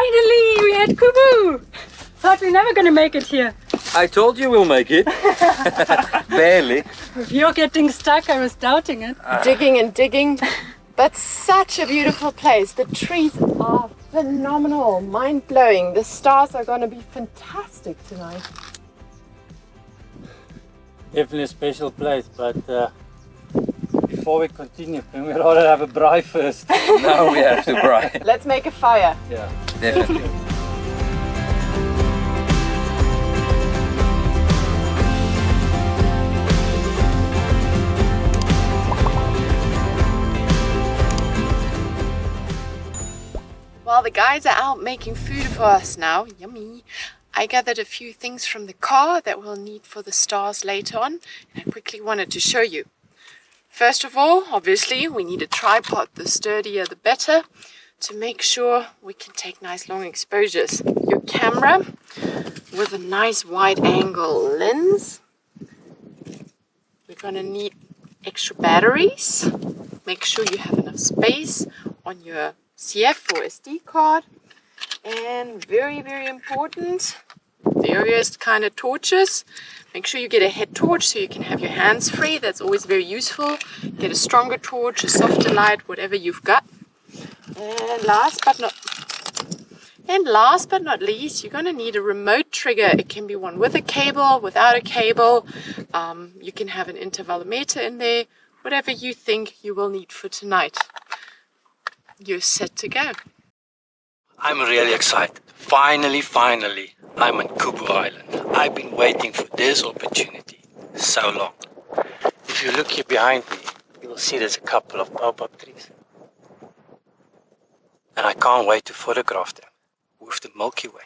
Finally, we had Kubu! Thought we're never gonna make it here. I told you we'll make it. Barely. If you're getting stuck, I was doubting it. Digging and digging, but such a beautiful place. The trees are phenomenal, mind-blowing. The stars are going to be fantastic tonight. Definitely a special place, but before we continue, can we rather have a braai first? Now we have to braai. Let's make a fire. Yeah. Definitely. While the guys are out making food for us now, yummy, I gathered a few things from the car that we'll need for the stars later on, and I quickly wanted to show you. First of all, obviously, we need a tripod. The sturdier the better, to make sure we can take nice long exposures. Your camera with a nice wide angle lens. We're gonna need extra batteries. Make sure you have enough space on your CF or SD card. And very, very important, various kind of torches. Make sure you get a head torch so you can have your hands free. That's always very useful. Get a stronger torch, a softer light, whatever you've got. And last but not least, you're going to need a remote trigger. It can be one with a cable, without a cable. You can have an intervalometer in there. Whatever you think you will need for tonight. You're set to go. I'm really excited. Finally, I'm on Kubu Island. I've been waiting for this opportunity so long. If you look here behind me, you will see there's a couple of baobab trees. And I can't wait to photograph them with the Milky Way.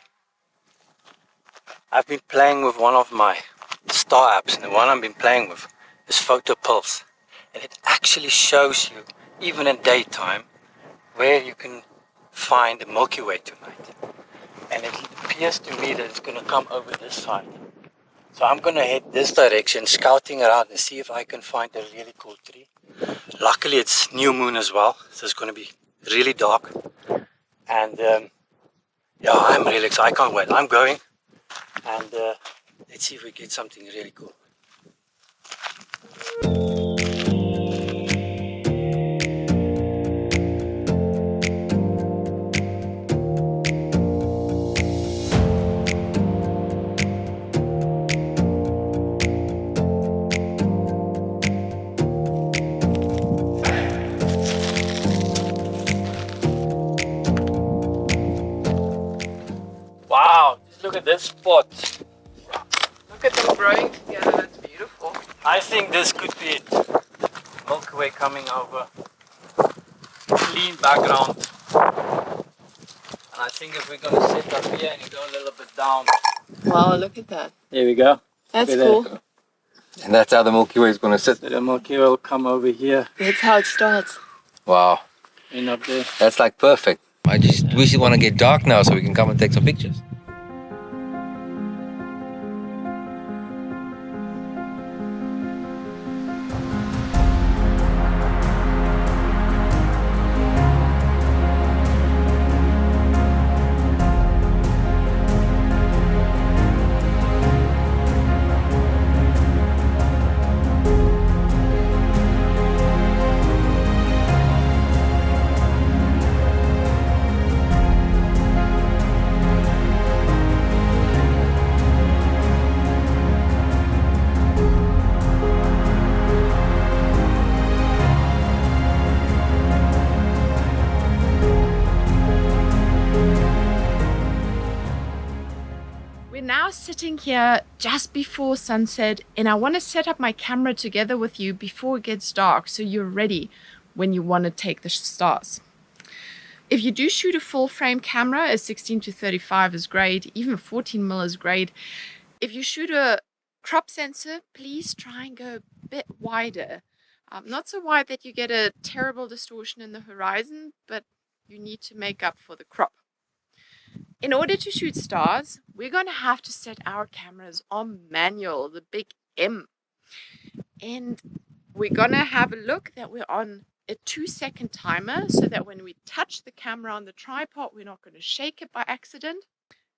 I've been playing with one of my star apps, and the one I've been playing with is Photo Pulse. And it actually shows you, even in daytime, where you can find the Milky Way tonight. And it appears to me that it's going to come over this side. So I'm going to head this direction, scouting around and see if I can find a really cool tree. Luckily it's new moon as well, so it's going to be really dark. And yeah, I'm really excited. I can't wait. I'm going. And let's see if we get something really cool. Wow, just look at this spot. Look at them growing together, that's beautiful. I think this could be it. Milky Way coming over. Clean background. And I think if we're going to sit up here and go a little bit down. Wow, look at that. There we go. That's Look at cool. that. And that's how the Milky Way is going to sit. So the Milky Way will come over here. That's how it starts. Wow. And up there. That's like perfect. I just wish it want to get dark now so we can come and take some pictures. Sitting here just before sunset, and I want to set up my camera together with you before it gets dark so you're ready when you want to take the stars. If you do shoot a full frame camera, a 16-35 is great, even 14mm is great. If you shoot a crop sensor, please try and go a bit wider. Not so wide that you get a terrible distortion in the horizon, but you need to make up for the crop. In order to shoot stars, we're going to have to set our cameras on manual, the big M. And we're going to have a look that we're on a 2-second timer so that when we touch the camera on the tripod, we're not going to shake it by accident.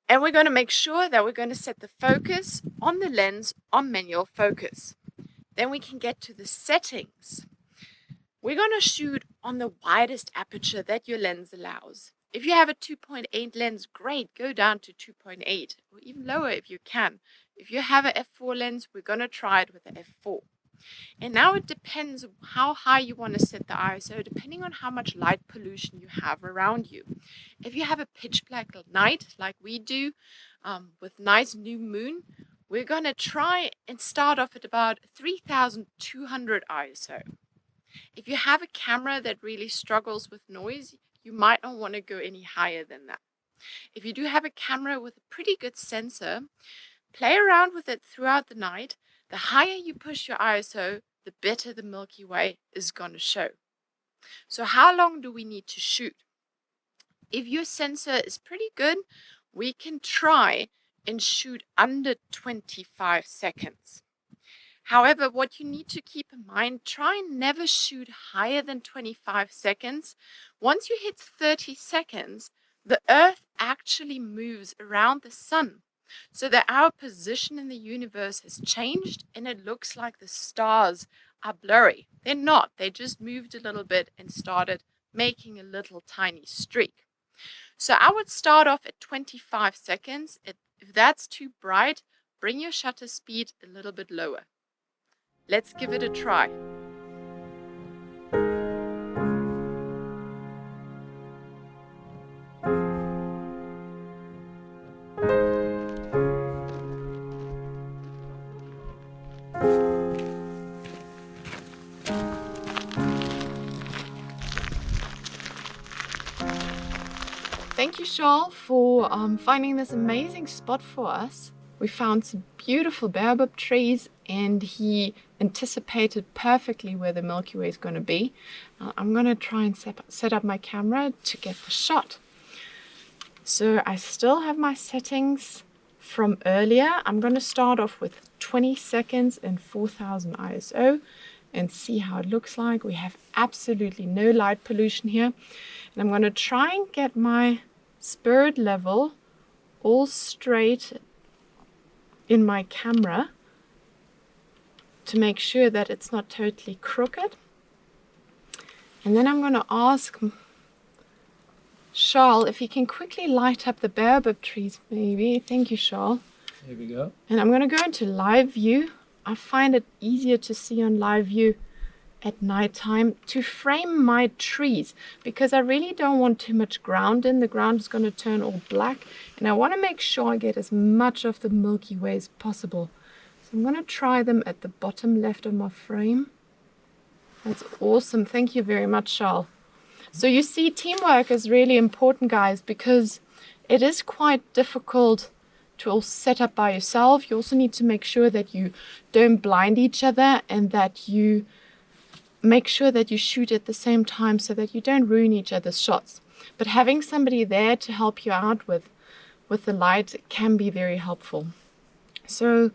And we're going to make sure that we're going to set the focus on the lens on manual focus. Then we can get to the settings. We're going to shoot on the widest aperture that your lens allows. If you have a 2.8 lens, great, go down to 2.8 or even lower if you can. If you have an f4 lens, we're going to try it with the f4. And now it depends how high you want to set the ISO, depending on how much light pollution you have around you. If you have a pitch black night like we do with nice new moon, we're going to try and start off at about 3200 ISO. If you have a camera that really struggles with noise, you might not want to go any higher than that. If you do have a camera with a pretty good sensor, play around with it throughout the night. The higher you push your ISO, the better the Milky Way is going to show. So how long do we need to shoot? If your sensor is pretty good, we can try and shoot under 25 seconds. However, what you need to keep in mind, try and never shoot higher than 25 seconds. Once you hit 30 seconds, the Earth actually moves around the sun, so that our position in the universe has changed and it looks like the stars are blurry. They're not. They just moved a little bit and started making a little tiny streak. So I would start off at 25 seconds. If that's too bright, bring your shutter speed a little bit lower. Let's give it a try. Thank you, Charl, for finding this amazing spot for us. We found some beautiful baobab trees and he anticipated perfectly where the Milky Way is going to be. I'm going to try and set up my camera to get the shot. So I still have my settings from earlier. I'm going to start off with 20 seconds and 4000 ISO and see how it looks like. We have absolutely no light pollution here. And I'm going to try and get my spirit level all straight in my camera to make sure that it's not totally crooked. And then I'm going to ask Charl if he can quickly light up the baobab trees, maybe. Thank you, Charl. Here we go. And I'm going to go into live view. I find it easier to see on live view at nighttime to frame my trees because I really don't want too much ground in. The ground is going to turn all black and I want to make sure I get as much of the Milky Way as possible. So I'm going to try them at the bottom left of my frame. That's awesome. Thank you very much, Charl. So you see, teamwork is really important, guys, because it is quite difficult to all set up by yourself. You also need to make sure that you don't blind each other and that you make sure that you shoot at the same time so that you don't ruin each other's shots. But having somebody there to help you out with the light can be very helpful. So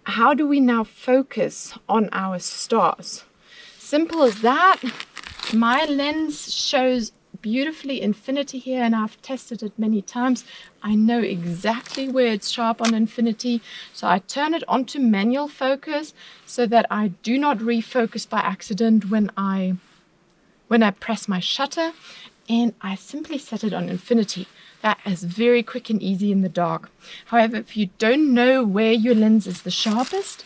how do we now focus on our stars? Simple as that. My lens shows beautifully infinity here and I've tested it many times. I know exactly where it's sharp on infinity, so I turn it onto manual focus so that I do not refocus by accident when I press my shutter, and I simply set it on infinity. That is very quick and easy in the dark. However, if you don't know where your lens is the sharpest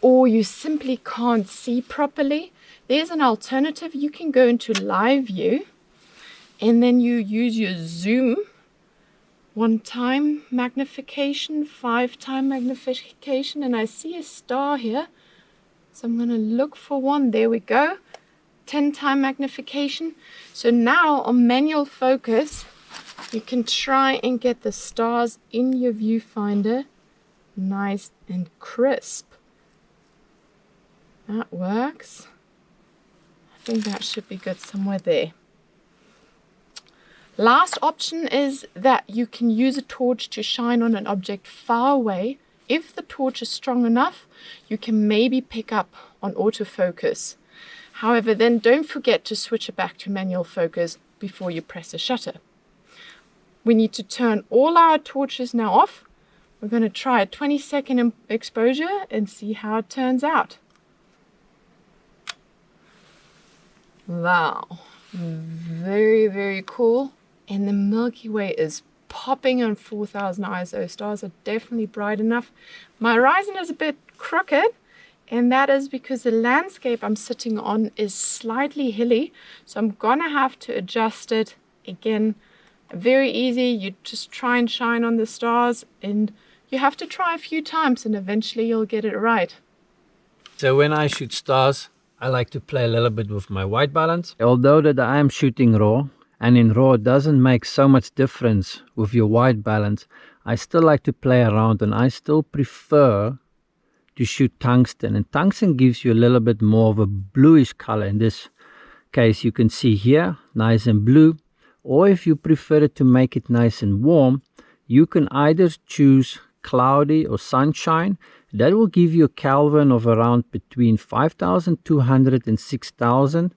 or you simply can't see properly, there's an alternative. You can go into live view and then you use your zoom, 1x magnification, 5x magnification, and I see a star here. So I'm going to look for one. There we go. 10x magnification. So now on manual focus, you can try and get the stars in your viewfinder nice and crisp. That works. I think that should be good somewhere there. Last option is that you can use a torch to shine on an object far away. If the torch is strong enough, you can maybe pick up on autofocus. However, then don't forget to switch it back to manual focus before you press the shutter. We need to turn all our torches now off. We're going to try a 20-second exposure and see how it turns out. Wow, very, very cool. And the Milky Way is popping on 4000 ISO. Stars are definitely bright enough. My horizon is a bit crooked, and that is because the landscape I'm sitting on is slightly hilly, so I'm gonna have to adjust it again. Very easy. You just try and shine on the stars, and you have to try a few times, and eventually you'll get it right. So when I shoot stars, I like to play a little bit with my white balance. Although that I am shooting raw, and in raw it doesn't make so much difference with your white balance, I still like to play around, and I still prefer to shoot tungsten, and tungsten gives you a little bit more of a bluish color. In this case you can see here, nice and blue. Or if you prefer it to make it nice and warm, you can either choose cloudy or sunshine. That will give you a Kelvin of around between 5200 and 6000.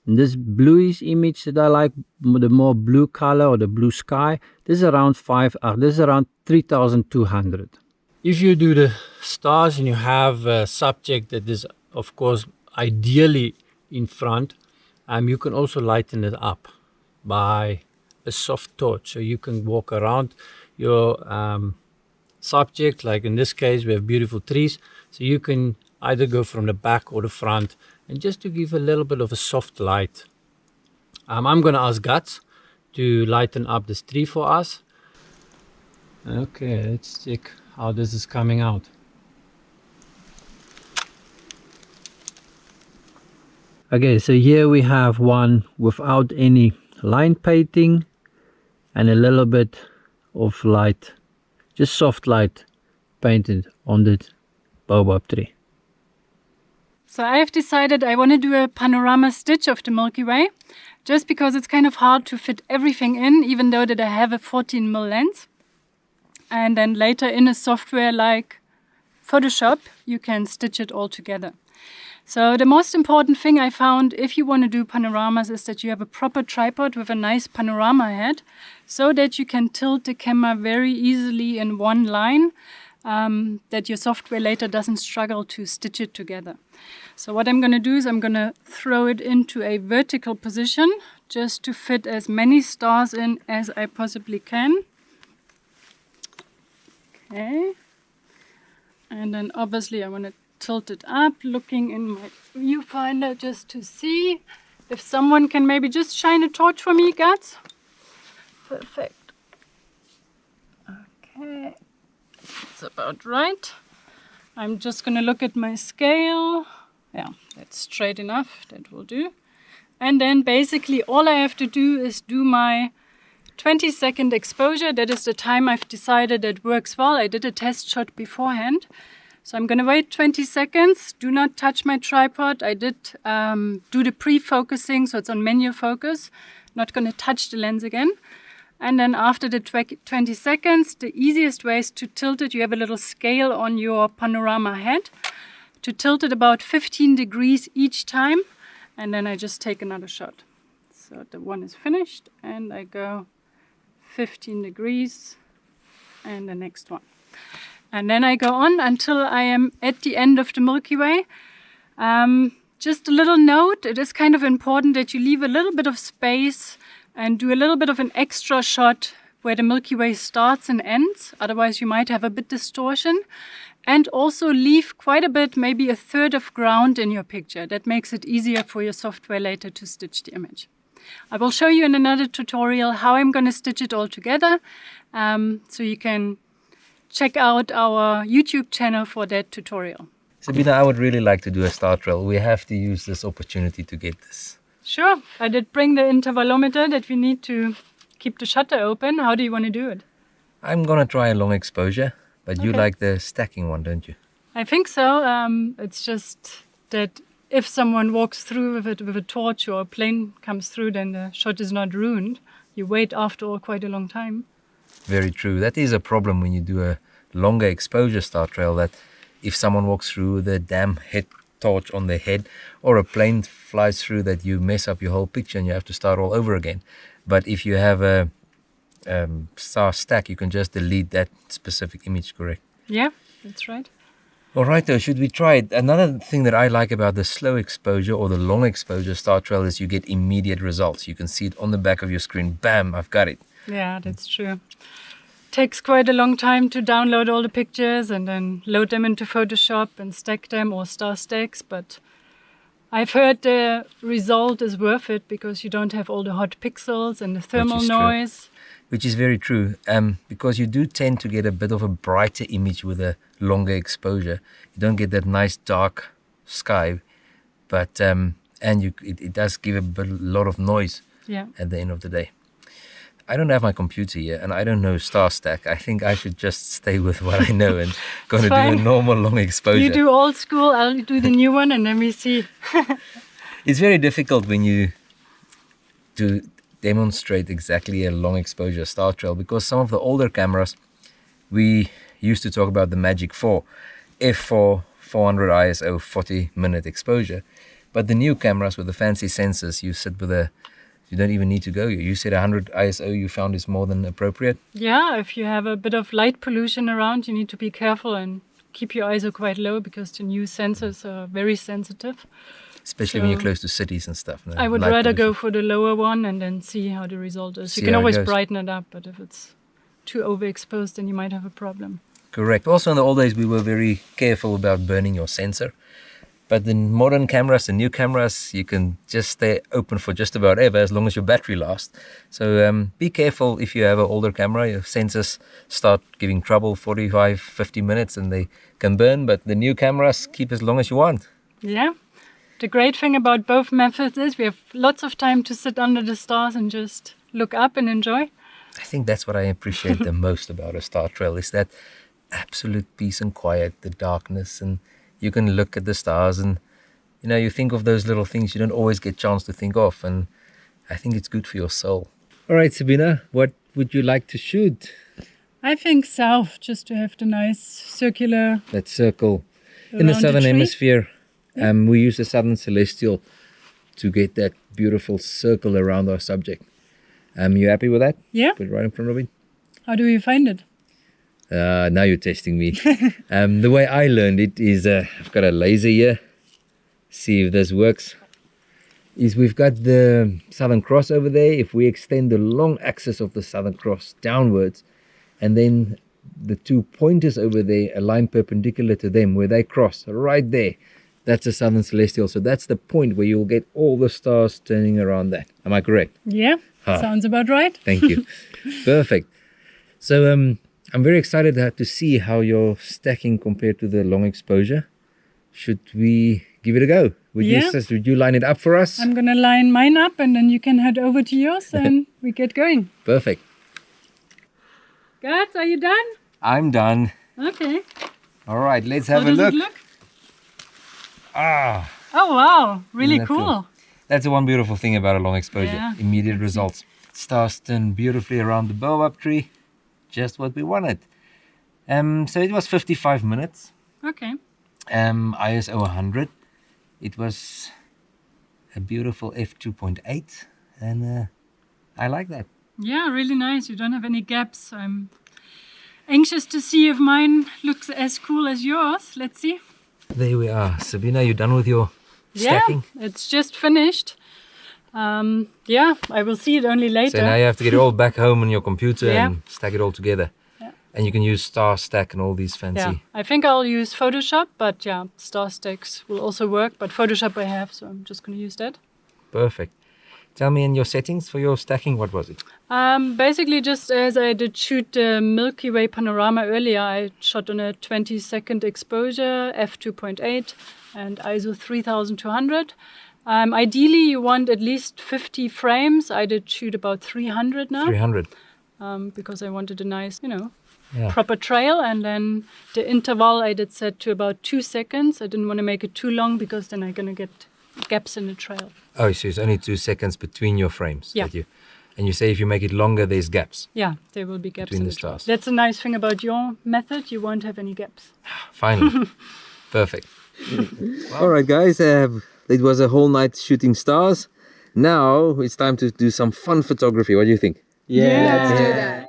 And this bluish image that I like, the more blue color or the blue sky, this is around 3200. If you do the stars and you have a subject that is of course ideally in front, you can also lighten it up by a soft torch. So you can walk around your subject, like in this case we have beautiful trees, so you can either go from the back or the front, and just to give a little bit of a soft light. I'm going to ask Guts to lighten up this tree for us. Okay, let's check how this is coming out. Okay, so here we have one without any line painting and a little bit of light, just soft light painted on the baobab tree. So I have decided I want to do a panorama stitch of the Milky Way, just because it's kind of hard to fit everything in, even though that I have a 14mm lens. And then later in a software like Photoshop, you can stitch it all together. So the most important thing I found if you want to do panoramas is that you have a proper tripod with a nice panorama head, so that you can tilt the camera very easily in one line, that your software later doesn't struggle to stitch it together. So what I'm going to do is I'm going to throw it into a vertical position just to fit as many stars in as I possibly can. Okay. And then obviously I want to tilt it up, looking in my viewfinder just to see if someone can maybe just shine a torch for me, Guts. Perfect. Okay. That's about right. I'm just going to look at my scale. Yeah, that's straight enough. That will do. And then basically all I have to do is do my 20-second exposure. That is the time I've decided that works well. I did a test shot beforehand. So I'm going to wait 20 seconds. Do not touch my tripod. I did do the pre-focusing, so it's on manual focus. Not going to touch the lens again. And then after the 20 seconds, the easiest way is to tilt it. You have a little scale on your panorama head. To tilt it about 15 degrees each time. And then I just take another shot. So the one is finished. And I go 15 degrees. And the next one. And then I go on until I am at the end of the Milky Way. Just a little note, it is kind of important that you leave a little bit of space and do a little bit of an extra shot where the Milky Way starts and ends. Otherwise you might have a bit distortion. And also leave quite a bit, maybe a third of ground in your picture. That makes it easier for your software later to stitch the image. I will show you in another tutorial how I'm going to stitch it all together. So you can check out our YouTube channel for that tutorial. Sabine, I would really like to do a star trail. We have to use this opportunity to get this. Sure. I did bring the intervalometer that we need to keep the shutter open. How do you want to do it? I'm going to try a long exposure, but Okay. you like the stacking one, don't you? I think so. It's just that if someone walks through with it with a torch or a plane comes through, then the shot is not ruined. You wait after all quite a long time. Very true. That is a problem when you do a longer exposure star trail, that if someone walks through, the damn head torch on their head, or a plane flies through, that you mess up your whole picture and you have to start all over again. But if you have a star stack, you can just delete that specific image, correct? Yeah, that's right. All right, though, should we try it? Another thing that I like about the slow exposure or the long exposure star trail is you get immediate results. You can see it on the back of your screen. Bam, I've got it. Yeah, that's true. Takes quite a long time to download all the pictures and then load them into Photoshop and stack them, or star stacks. But I've heard the result is worth it because you don't have all the hot pixels and the thermal noise. Which is very true, because you do tend to get a bit of a brighter image with a longer exposure. You don't get that nice dark sky, but it does give a lot of noise at the end of the day. I don't have my computer here, and I don't know star stack. I think I should just stay with what I know and going to do a normal long exposure. You do old school, I'll do the new one, and then we see. It's very difficult when you do demonstrate exactly a long exposure star trail, because some of the older cameras, we used to talk about the Magic 4, f4, 400 ISO, 40-minute exposure. But the new cameras with the fancy sensors, you sit with you don't even need to go. You said 100 ISO you found is more than appropriate? Yeah, if you have a bit of light pollution around, you need to be careful and keep your ISO quite low, because the new sensors are very sensitive. Especially when you're close to cities and stuff. I would rather go for the lower one and then see how the result is. You can always brighten it up, but if it's too overexposed, then you might have a problem. Correct. Also, in the old days, we were very careful about burning your sensor. But the modern cameras, the new cameras, you can just stay open for just about ever, as long as your battery lasts. So be careful if you have an older camera. Your sensors start giving trouble 45, 50 minutes and they can burn. But the new cameras keep as long as you want. Yeah. The great thing about both methods is we have lots of time to sit under the stars and just look up and enjoy. I think that's what I appreciate the most about a star trail, is that absolute peace and quiet, the darkness, and you can look at the stars and, you think of those little things you don't always get a chance to think of, and I think it's good for your soul. All right, Sabina, what would you like to shoot? I think south, just to have the nice circular... That circle in the southern hemisphere. We use the Southern Celestial to get that beautiful circle around our subject. You happy with that? Yeah. Put it right in front of me. How do you find it? Now you're testing me. The way I learned it is, I've got a laser here. See if this works. Is we've got the Southern Cross over there. If we extend the long axis of the Southern Cross downwards, and then the two pointers over there align perpendicular to them, where they cross right there, that's the Southern Celestial. So that's the point where you'll get all the stars turning around that. Am I correct? Yeah, sounds about right. Thank you. Perfect. So I'm very excited to see how you're stacking compared to the long exposure. Should we give it a go? Would you line it up for us? I'm going to line mine up, and then you can head over to yours and we get going. Perfect. Guys, are you done? I'm done. Okay. All right, let's have a How look. does it look? Ah. Oh, wow. Really Isn't that cool. That's the one beautiful thing about a long exposure. Yeah. Immediate results. Stars turn beautifully around the baobab tree. Just what we wanted. So it was 55 minutes. Okay. ISO 100. It was a beautiful f2.8, and I like that. Yeah, really nice. You don't have any gaps. I'm anxious to see if mine looks as cool as yours. Let's see. There we are. Sabina, you done with your stacking? Yeah, it's just finished. Yeah, I will see it only later. So now you have to get it all back home on your computer and stack it all together. Yeah. And you can use Star Stack and all these fancy... Yeah, I think I'll use Photoshop, but yeah, Star Stacks will also work. But Photoshop I have, so I'm just going to use that. Perfect. Tell me, in your settings for your stacking, what was it? Basically, just as I did shoot the Milky Way panorama earlier, I shot on a 20-second exposure, f2.8 and ISO 3200. Ideally, you want at least 50 frames. I did shoot about 300 now. 300. Because I wanted a nice, proper trail. And then the interval I did set to about 2 seconds. I didn't want to make it too long because then I'm going to get gaps in the trail. Oh, so it's only 2 seconds between your frames. Yeah. And you say if you make it longer, there's gaps. Yeah, there will be gaps between in the trail. stars. That's a nice thing about your method. You won't have any gaps. Finally. Perfect. All right, guys. It was a whole night shooting stars. Now it's time to do some fun photography. What do you think? Yeah. Let's do that.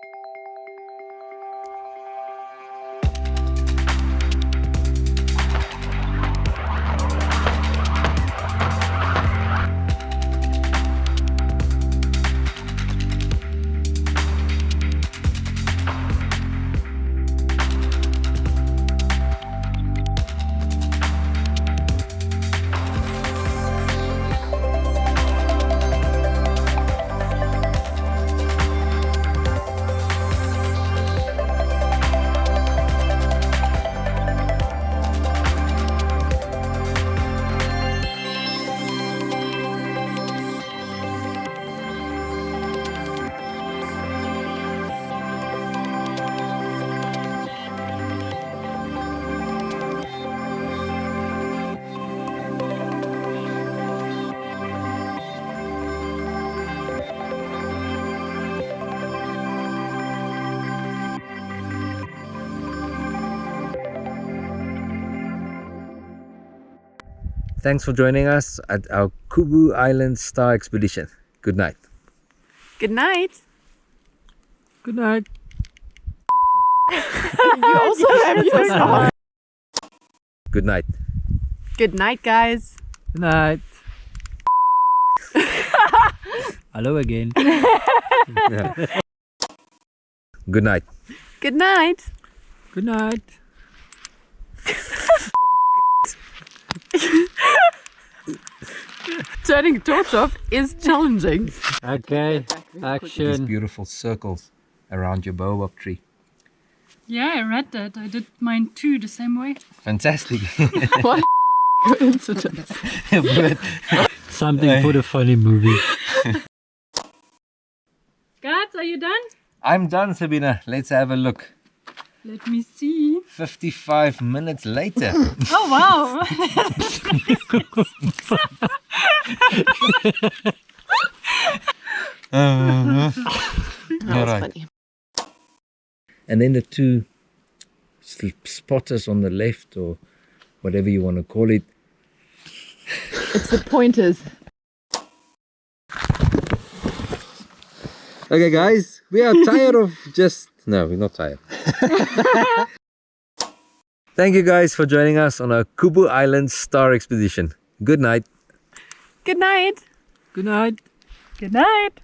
Thanks for joining us at our Kubu Island Star Expedition. Good night. Good night. Good night. You also have yours on. Good night. Good night, guys. Good night. Hello again. Good night. Good night. Good night. Turning a torch off is challenging. Okay, These action. beautiful circles around your baobab tree. Yeah, I read that. I did mine too, the same way. Fantastic. What coincidence. Something for the funny movie. Guys, are you done? I'm done, Sabina. Let's have a look. Let me see. 55 minutes later. Oh, wow. That was funny. And then the two spotters on the left, or whatever you want to call it. It's the pointers. Okay, guys, we are tired of just... No, we're not tired. Thank you guys for joining us on our Kubu Island Star Expedition. Good night. Good night. Good night. Good night.